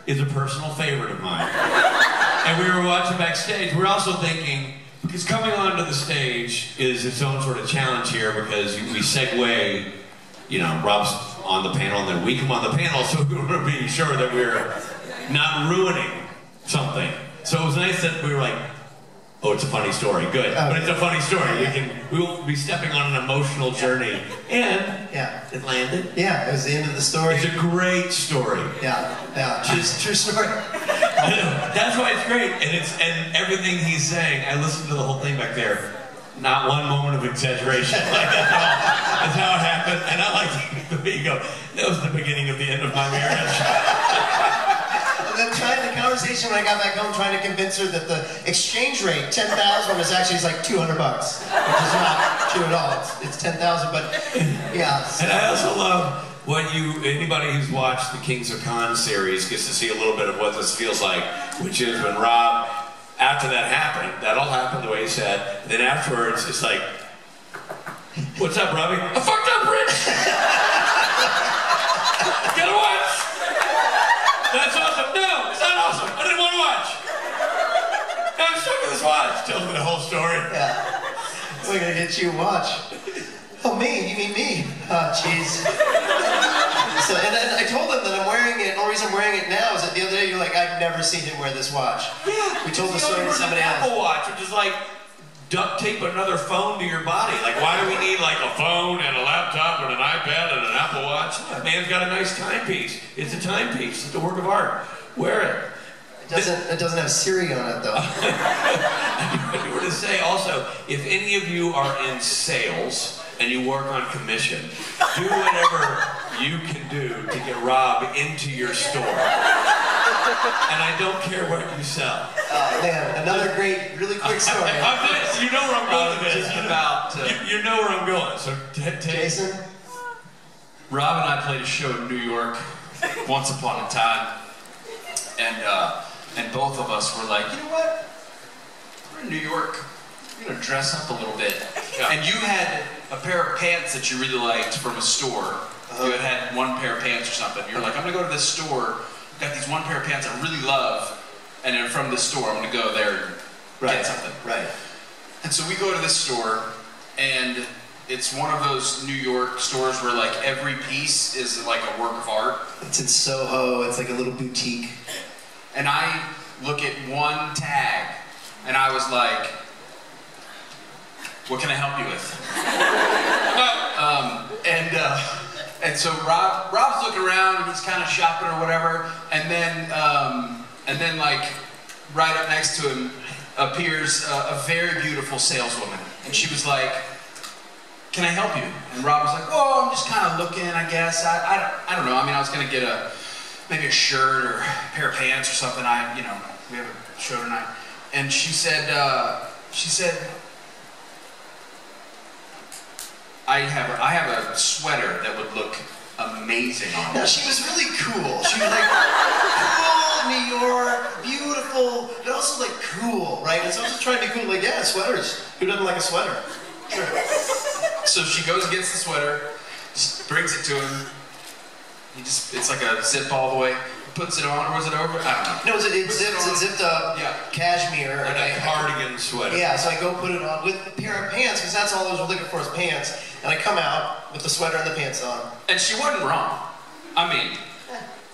is a personal favorite of mine. And we were watching backstage. We're also thinking, because coming onto the stage is its own sort of challenge here, because we segue, you know, Rob's on the panel, and then we come on the panel, so we want to be sure that we're not ruining something. So it was nice that we were like, oh, it's a funny story. Good. But it's a funny story. We won't be stepping on an emotional journey. And it landed. Yeah, it was the end of the story. It's a great story. Yeah. True story. That's why it's great. And everything he's saying, I listened to the whole thing back there. Not one moment of exaggeration. Like, that's how it happened. And I like the way you go, that was the beginning of the end of my marriage. Then trying the conversation when I got back home, trying to convince her that the exchange rate, 10,000, is actually like $200, which is not true at all. It's 10,000, but yeah. So. And I also love when anybody who's watched the Kings of Cons series gets to see a little bit of what this feels like, which is when Rob, after that happened, that all happened the way he said, then afterwards it's like, what's up, Robbie? I fucked up, Rich! Get a watch! That's awesome. No, it's not awesome. I didn't want to watch. I'm stuck with this watch. Tells me the whole story. Yeah. We're going to get you a watch. Oh, me? You mean me? Oh, jeez. So, and I told them that I'm wearing it. The only reason I'm wearing it now is that the other day you're like, I've never seen him wear this watch. Yeah. We told the story to somebody else. Apple Watch, which is like duct tape another phone to your body. Like, why do we need like a phone and a laptop and an iPad and an Apple Watch? Man's got a nice timepiece. It's a timepiece. It's a work of art. Wear it. It doesn't have Siri on it, though. I were to say also, if any of you are in sales and you work on commission, do whatever you can do to get Rob into your store. And I don't care what you sell. Man, another great, really quick story. You know where I'm going with this. Just about. You know where I'm going. So, Jason? Rob and I played a show in New York once upon a time, and both of us were like, you know what? We're in New York. We're gonna dress up a little bit. Yeah. And you had a pair of pants that you really liked from a store. You had one pair of pants or something. You're like, I'm gonna go to this store. I've got these one pair of pants I really love, and then from this store, I'm gonna go there and get something. Right. And so we go to this store, and it's one of those New York stores where like every piece is like a work of art. It's in Soho. It's like a little boutique. And I look at one tag, and I was like, what can I help you with? And so Rob's looking around, and he's kind of shopping or whatever, and then like right up next to him appears a very beautiful saleswoman, and she was like, can I help you? And Rob was like, oh, I'm just kind of looking, I guess. I don't know. I mean, I was gonna get maybe a shirt or a pair of pants or something. We have a show tonight. And she said, I have a sweater that would look amazing on you. No, she was really cool. She was like, cool, New York, beautiful, but also like cool, right? And so I was just trying to be cool, like, yeah, sweaters. Who doesn't like a sweater? Sure. So she goes and gets the sweater, just brings it to him. It's like a zip all the way. Puts it on, or was it over? I don't know. No, it's zipped up, cashmere. Like a cardigan sweater. Yeah, so I go put it on with a pair of pants, because that's all I was looking for is pants. And I come out with the sweater and the pants on. And she wasn't wrong. I mean,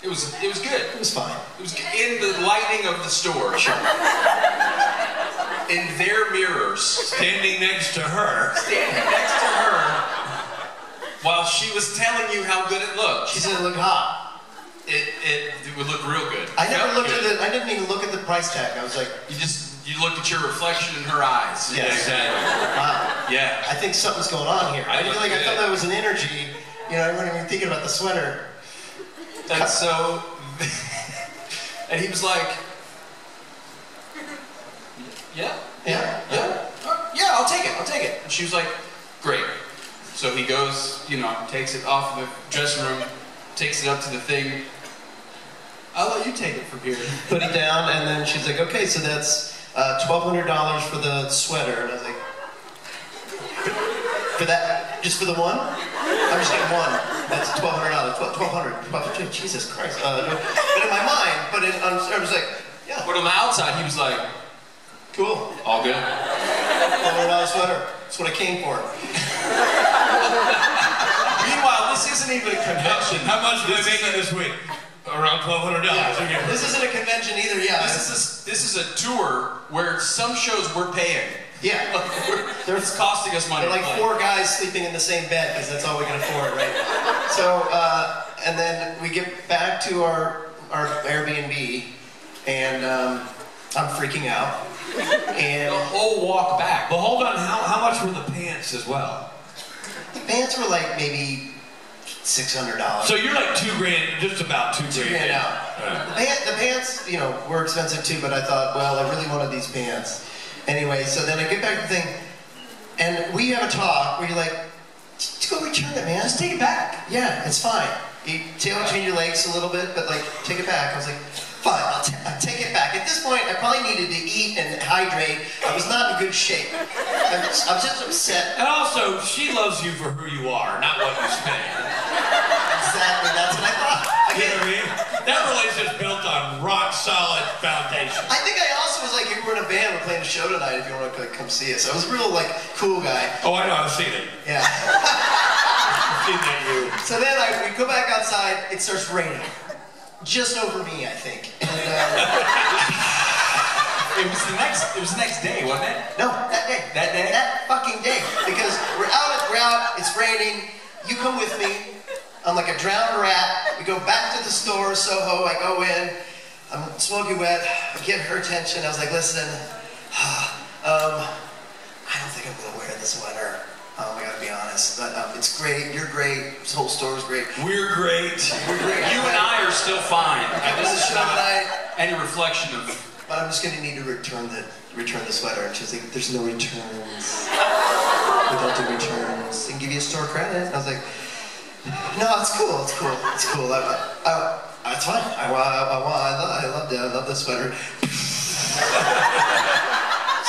it was good. It was fine. It was in the lighting of the store. Sure. In their mirrors. Standing next to her. While she was telling you how good it looked. She said it looked hot. It would look real good. I didn't even look at the price tag. I was like, you looked at your reflection in her eyes. Yeah, exactly. Wow. Yeah. I think something's going on here. I thought that was an energy. I wasn't even thinking about the sweater. And so, and he was like, yeah, I'll take it. And she was like, great. So he goes, takes it off the dressing room, takes it up to the thing. I'll let you take it from here. Put it down, and then she's like, okay, so that's $1,200 for the sweater. And I was like, for that, just for the one? I'm just getting one. That's $1,200. $1,200. Jesus Christ. But in my mind, I was like, yeah. But on the outside, he was like, cool. all good. $1,200 sweater. That's what I came for. Meanwhile, this isn't even a convention. How much are they making this week? Around $1,200. Yeah. This isn't a convention either, yeah. This is a tour where some shows we're paying. Yeah. It's costing us money. They're like 4 guys sleeping in the same bed because that's all we can afford, right? So, and then we get back to our Airbnb, and I'm freaking out. And the whole walk back. But hold on, how much were the pants as well? The pants were like maybe $600. So you're like $2,000, just about $2,000 out. Right. The pants, you know, were expensive too, but I thought, well, I really wanted these pants. Anyway, so then I get back to the thing, and we have a talk where you're like, just go return it, man. Just take it back. Yeah, it's fine. You tail between your legs a little bit, but like, take it back. I was like, fine, I'll take it back. At this point, I probably needed to eat and hydrate. I was not in good shape. I was just upset. And also, she loves you for who you are, not what you spend. Exactly, that's what I thought. You know what I mean? That relationship's built on rock solid foundation. I think I also was like, hey, we're in a band, we're playing a show tonight if you want to like, come see us. I was a real like cool guy. Oh, I know, I've seen it. Yeah. I've seen that you. So then we go back outside, it starts raining. Just over me, I think. And, it was the next day, wasn't it? No, that day. That day? That fucking day. Because we're out, it's raining, you come with me. I'm like a drowned rat. We go back to the store, Soho, I go in, I'm smoking wet, I get her attention, I was like, listen, I don't think I'm gonna wear this sweater. I gotta be honest, but it's great, you're great, this whole store's great. We're great. We're great. You and I are still fine. This is not any reflection of... But I'm just gonna need to return the sweater. And she's like, there's no returns. We don't do returns. I can give you a store credit. And I was like, no, it's cool. It's cool. It's cool. It's fine. I loved it. I love the sweater.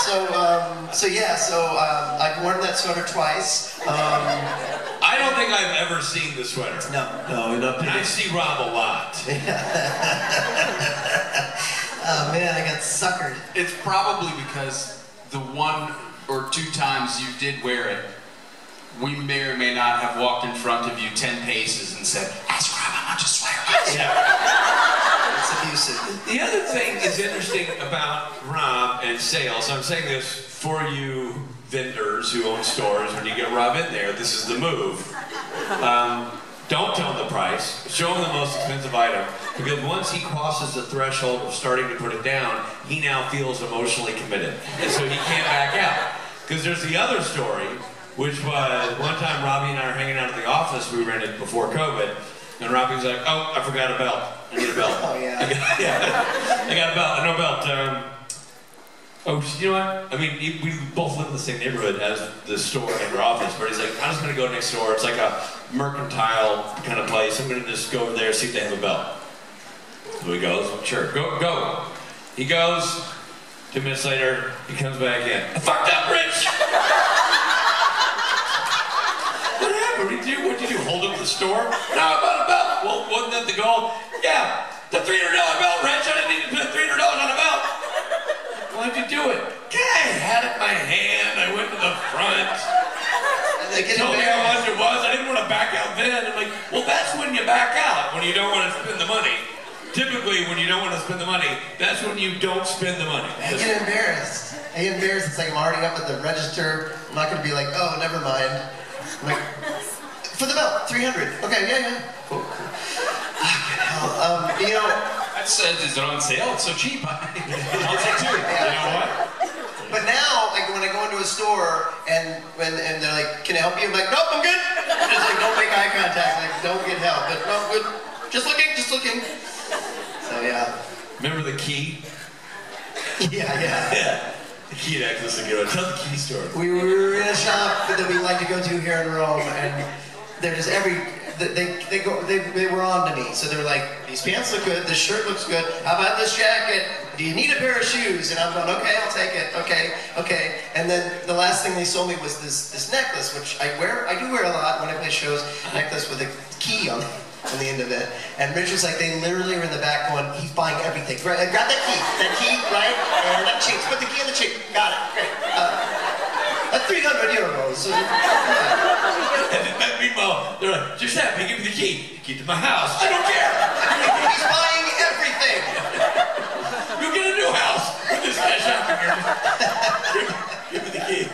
So I've worn that sweater twice. I don't think I've ever seen the sweater. No, not. I see Rob a lot. Oh man, I got suckered. It's probably because the 1 or 2 times you did wear it, we may or may not have walked in front of you 10 paces and said, ask Rob how much a sweater is. Yeah. It's abusive. The other thing is interesting about Rob and sales. I'm saying this for you vendors who own stores. When you get Rob in there, this is the move. Don't tell him the price. Show him the most expensive item. Because once he crosses the threshold of starting to put it down, he now feels emotionally committed. And so he can't back out. Because there's the other story, which was one time Robbie and I were hanging out at the office we rented before COVID. And Robbie was like, oh, I forgot a belt. I need a belt. Oh, yeah. I got a belt. No belt. Oh, you know what? I mean, we both live in the same neighborhood as the store and our office, but he's like, I'm just going to go next door. It's like a mercantile kind of place. I'm going to just go over there and see if they have a belt. So he goes, sure, go. He goes, 2 minutes later, he comes back in. I fucked up, Rich! What happened? What'd you do? Hold up the store? No, I bought a belt. Well, wasn't that the goal? Yeah, the $300 belt, Rich. I didn't need to put $300 on a belt. Why'd you do it? I had it in my hand. I went to the front. They told me how much it was. I didn't want to back out then. I'm like, well, that's when you back out, when you don't want to spend the money. Typically, when you don't want to spend the money, that's when you don't spend the money. I get embarrassed. It's like I'm already up at the register. I'm not going to be like, oh, never mind. I'm like, for the belt, $300. Okay, yeah. Cool. You know, that says it's on sale. It's so cheap. I'll take 2. Yeah. You know what? But now, like when I go into a store and they're like, "Can I help you?" I'm like, "Nope, I'm good." Just like don't make eye contact. Like don't get help. But no, good. Just looking. So yeah. Remember the key? Yeah. The key to access the good. Tell the key story. We were in a shop that we like to go to here in Rome, and there's they were on to me. So they were like, these pants look good, this shirt looks good, how about this jacket? Do you need a pair of shoes? And I'm going, okay, I'll take it, okay. And then the last thing they sold me was this necklace, which I do wear a lot when I play shows, a necklace with a key on the end of it. And Rich was like, they literally were in the back going, he's buying everything. Grab that key, right? And that chain, put the key in the chain. Got it, great. That's 300 euros. So, and meanwhile, they're like, Giuseppe, give me the key. Key to my house. I don't care. He's buying everything. You'll get a new house with this guy shopping here. Give me the key.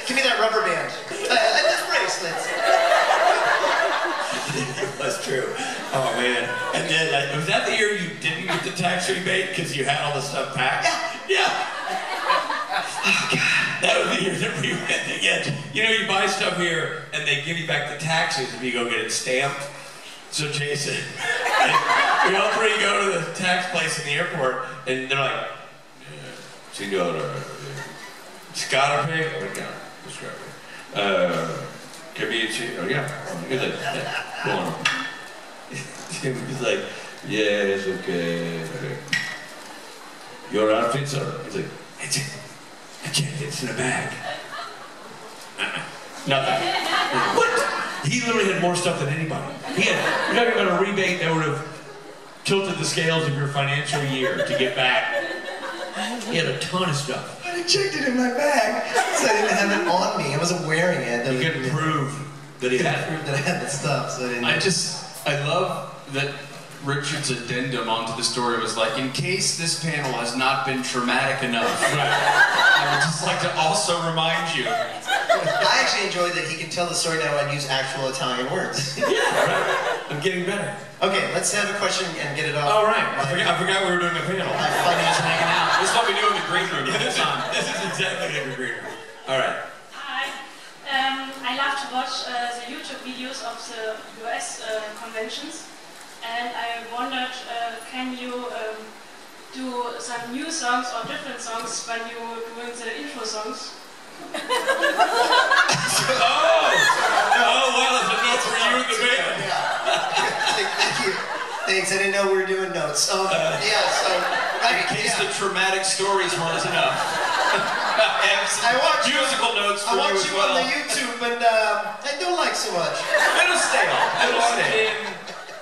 Give me that rubber band. And this bracelet. That's true. Oh man. And then, was that the year you didn't get the tax rebate because you had all the stuff packed? Yeah. Oh God. That was the year that we went again. You know, you buy stuff here and they give you back the taxes if you go get it stamped. So Jason, we all three go to the tax place in the airport and they're like, Signora, Scotter pay? Oh, yeah, Scotter. Capici? Oh, yeah. He's like, yeah, go on. He's like, yes, okay. Your outfit, sir? He's like, it's in a bag. Nothing. What? He literally had more stuff than anybody. You're talking about a rebate that would have tilted the scales of your financial year to get back. He had a ton of stuff. But I checked it in my bag, so I didn't have it on me. I wasn't wearing it. He couldn't prove that he had prove that I had the stuff, so I didn't. I love that Richard's addendum onto the story was like, in case this panel has not been traumatic enough, I would just like to also remind you. I actually enjoyed that he can tell the story now and use actual Italian words. Yeah, right. I'm getting better. Okay, let's have a question and get it off. Oh, right. I forgot we were doing a panel. Just hanging out. This is what we do in the green room. This is exactly like a green room. All right. Hi. I love to watch the YouTube videos of the US conventions. And I wondered, can you do some new songs or different songs when you're doing the intro songs? Oh, well, it's a note for you and the band. Thank you. Thanks, I didn't know we were doing notes. Yeah, so... In case the traumatic stories weren't enough. I watch musical notes for you as well. on the YouTube, and I don't like so much. It'll stay on. It'll stay on.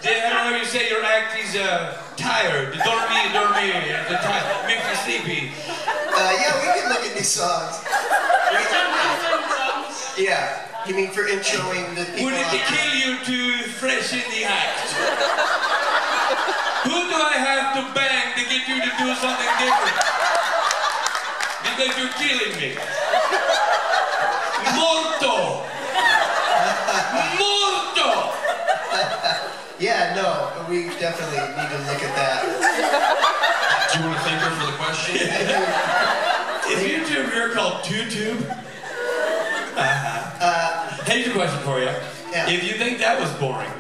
I don't know how you say your act is tired. Dormi, makes you sleepy. Yeah, we can look at these songs. Yeah, you mean for introing the people? Would it kill you to freshen the act? Who do I have to bang to get you to do something different? Because you're killing me. Morto! Morto! Yeah, no, we definitely need to look at that. Do you want to thank her for the question? Is YouTube here called TuTube? Here's a question for you. Yeah. If you think that was boring,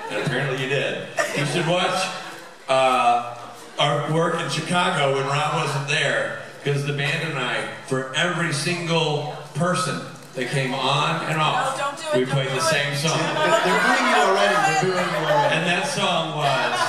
and apparently you did, you should watch our work in Chicago when Ron wasn't there, because the band and I, for every single person that came on and off, we played the same song. They're booing you already. They're booing you already. And that song was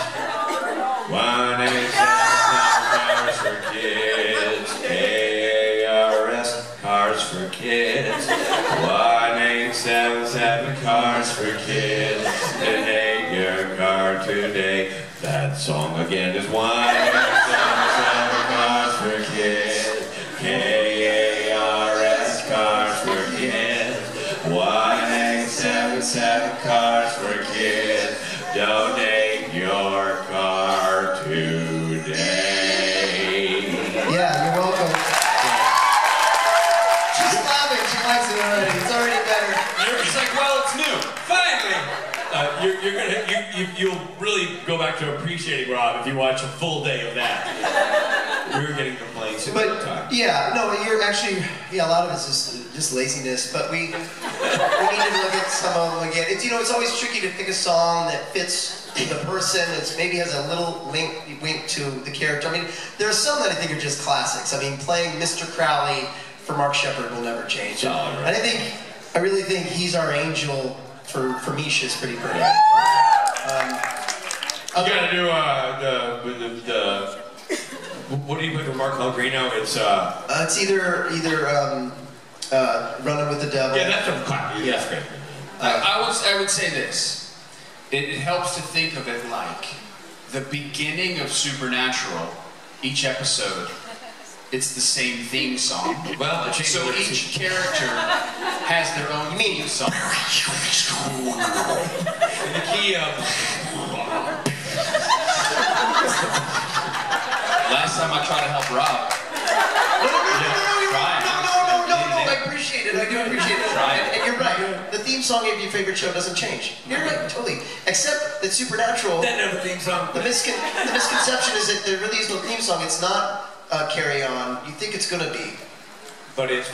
1-877 Cars for Kids, K-A-R-S, Cars for Kids, 1-877 Cars for Kids, and hate your car today. That song again is 1-877 Cars for Kids, K-A-R-S, Cars for Kids, 1-877 Cars for Kids. Donate your car today. Yeah, you're welcome. She's laughing. She likes it already. It's already better. It's like, well, it's new. Finally. You'll really go back to appreciating Rob if you watch a full day of that. We were getting complaints at the time. Yeah, no, you're actually, yeah, a lot of it's just laziness, but we need to look at some of them again. It's, you know, it's always tricky to pick a song that fits the person. It's maybe has a little wink to the character. I mean, there are some that I think are just classics. I mean, playing Mr. Crowley for Mark Shepard will never change. Solid, right? And I really think He's Our Angel for Mish is pretty great. You gotta do the what do you put for Mark Pellegrino? It's either Running with the Devil. yeah, that's a clap. Yeah, that's great. I would say this. It helps to think of it like the beginning of Supernatural. Each episode, it's the same theme song. Well, so each character has their own theme song. In the key of. Last time I tried to help Rob. No, I appreciate it. I do appreciate it. And you're right. The theme song of your favorite show doesn't change. You're right, totally. Except that Supernatural. That never theme song. The misconception is that there really is no theme song. It's not Carry On. You think it's gonna be. But it's.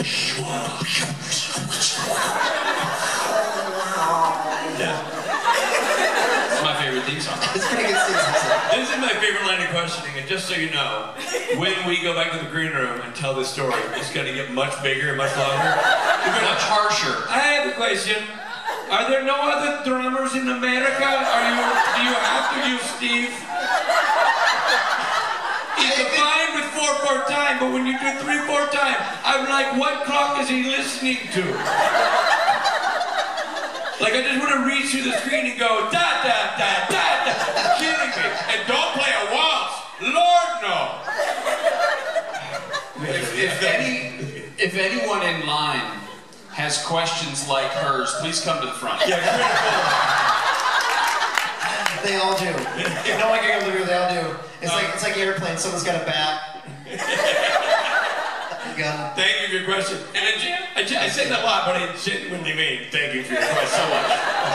Yeah. It's my favorite theme song. It's pretty good theme song. This is my favorite line of questioning, and just so you know, when we go back to the green room and tell this story, it's going to get much bigger and much longer. Much harsher. I have a question. Are there no other drummers in America? Do you have to use Steve? He's fine with 4/4 time, but when you do 3/4 time, I'm like, what clock is he listening to? Like, I just want to reach through the screen and go, da da da da da, killing me. And don't play a waltz. Lord, no. If anyone in line has questions like hers, please come to the front. Yeah, They all do. If no one can come to the they all do. It's like airplane. Someone's got a bat. Gun. Thank you for your question. And I say that a lot, but I genuinely mean thank you for your question so much.